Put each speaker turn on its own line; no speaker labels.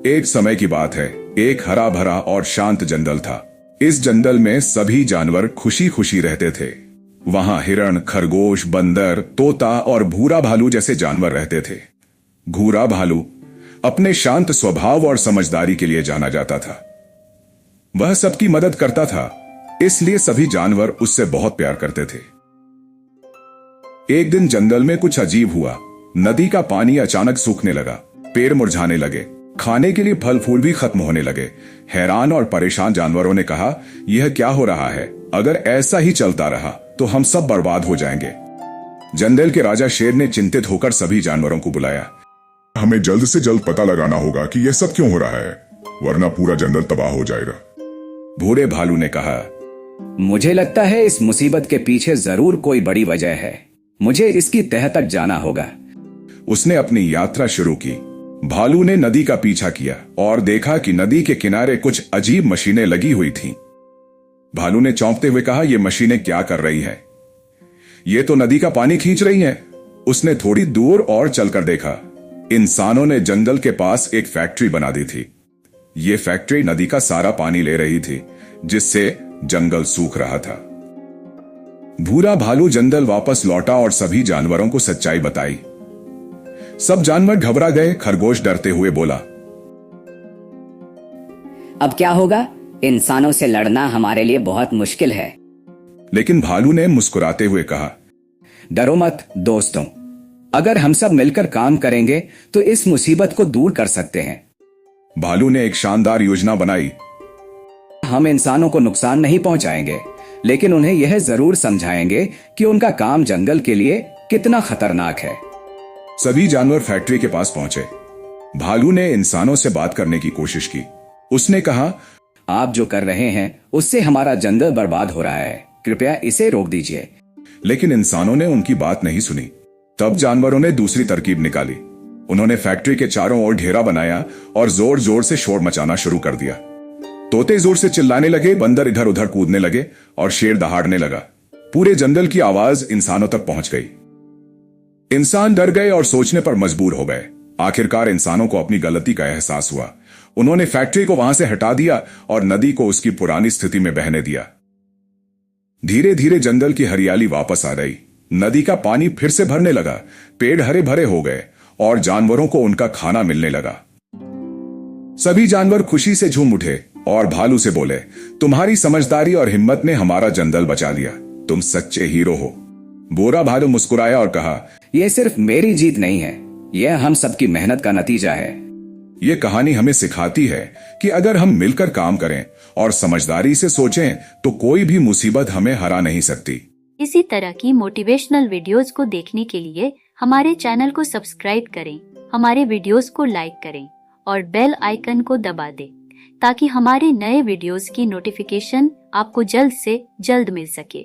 एक समय की बात है, एक हरा भरा और शांत जंगल था। इस जंगल में सभी जानवर खुशी खुशी रहते थे। वहां हिरण, खरगोश, बंदर, तोता और भूरा भालू जैसे जानवर रहते थे। भूरा भालू अपने शांत स्वभाव और समझदारी के लिए जाना जाता था। वह सबकी मदद करता था, इसलिए सभी जानवर उससे बहुत प्यार करते थे। एक दिन जंगल में कुछ अजीब हुआ। नदी का पानी अचानक सूखने लगा, पेड़ मुरझाने लगे, खाने के लिए फल फूल भी खत्म होने लगे। हैरान और परेशान जानवरों ने कहा, यह क्या हो रहा है? अगर ऐसा ही चलता रहा तो हम सब बर्बाद हो जाएंगे। जंगल के राजा शेर ने चिंतित होकर सभी जानवरों को बुलाया।
हमें जल्द से जल्द पता लगाना होगा कि यह सब क्यों हो रहा है, वरना पूरा जंगल तबाह हो जाएगा।
भूरे भालू ने कहा,
मुझे लगता है इस मुसीबत के पीछे जरूर कोई बड़ी वजह है। मुझे इसकी तह तक जाना होगा।
उसने अपनी यात्रा शुरू की। भालू ने नदी का पीछा किया और देखा कि नदी के किनारे कुछ अजीब मशीनें लगी हुई थीं। भालू ने चौंकते हुए कहा, ये मशीनें क्या कर रही हैं? ये तो नदी का पानी खींच रही हैं। उसने थोड़ी दूर और चलकर देखा। इंसानों ने जंगल के पास एक फैक्ट्री बना दी थी। ये फैक्ट्री नदी का सारा पानी ले रही थी, जिससे जंगल सूख रहा था। भूरा भालू जंगल वापस लौटा और सभी जानवरों को सच्चाई बताई। सब जानवर घबरा गए। खरगोश डरते हुए बोला,
अब क्या होगा? इंसानों से लड़ना हमारे लिए बहुत मुश्किल है।
लेकिन भालू ने मुस्कुराते हुए कहा,
डरो मत दोस्तों, अगर हम सब मिलकर काम करेंगे तो इस मुसीबत को दूर कर सकते हैं।
भालू ने एक शानदार योजना बनाई।
हम इंसानों को नुकसान नहीं पहुंचाएंगे, लेकिन उन्हें यह जरूर समझाएंगे कि उनका काम जंगल के लिए कितना खतरनाक है।
सभी जानवर फैक्ट्री के पास पहुंचे। भालू ने इंसानों से बात करने की कोशिश की। उसने कहा,
आप जो कर रहे हैं उससे हमारा जंगल बर्बाद हो रहा है, कृपया इसे रोक दीजिए।
लेकिन इंसानों ने उनकी बात नहीं सुनी। तब जानवरों ने दूसरी तरकीब निकाली। उन्होंने फैक्ट्री के चारों ओर घेरा बनाया और जोर जोर से शोर मचाना शुरू कर दिया। तोते जोर से चिल्लाने लगे, बंदर इधर उधर कूदने लगे और शेर दहाड़ने लगा। पूरे जंगल की आवाज इंसानों तक पहुंच गई। इंसान डर गए और सोचने पर मजबूर हो गए। आखिरकार इंसानों को अपनी गलती का एहसास हुआ। उन्होंने फैक्ट्री को वहां से हटा दिया और नदी को उसकी पुरानी स्थिति में बहने दिया। धीरे धीरे जंगल की हरियाली वापस आ गई। नदी का पानी फिर से भरने लगा, पेड़ हरे भरे हो गए और जानवरों को उनका खाना मिलने लगा। सभी जानवर खुशी से झूम उठे और भालू से बोले, तुम्हारी समझदारी और हिम्मत ने हमारा जंगल बचा लिया। तुम सच्चे हीरो हो। भूरा भालू मुस्कुराया और कहा,
यह सिर्फ मेरी जीत नहीं है, यह हम सबकी मेहनत का नतीजा है।
ये कहानी हमें सिखाती है कि अगर हम मिलकर काम करें और समझदारी से सोचें तो कोई भी मुसीबत हमें हरा नहीं सकती।
इसी तरह की मोटिवेशनल वीडियोस को देखने के लिए हमारे चैनल को सब्सक्राइब करें, हमारे वीडियोस को लाइक करें और बेल आइकन को दबा दें ताकि हमारे नए वीडियोस की नोटिफिकेशन आपको जल्द से जल्द मिल सके।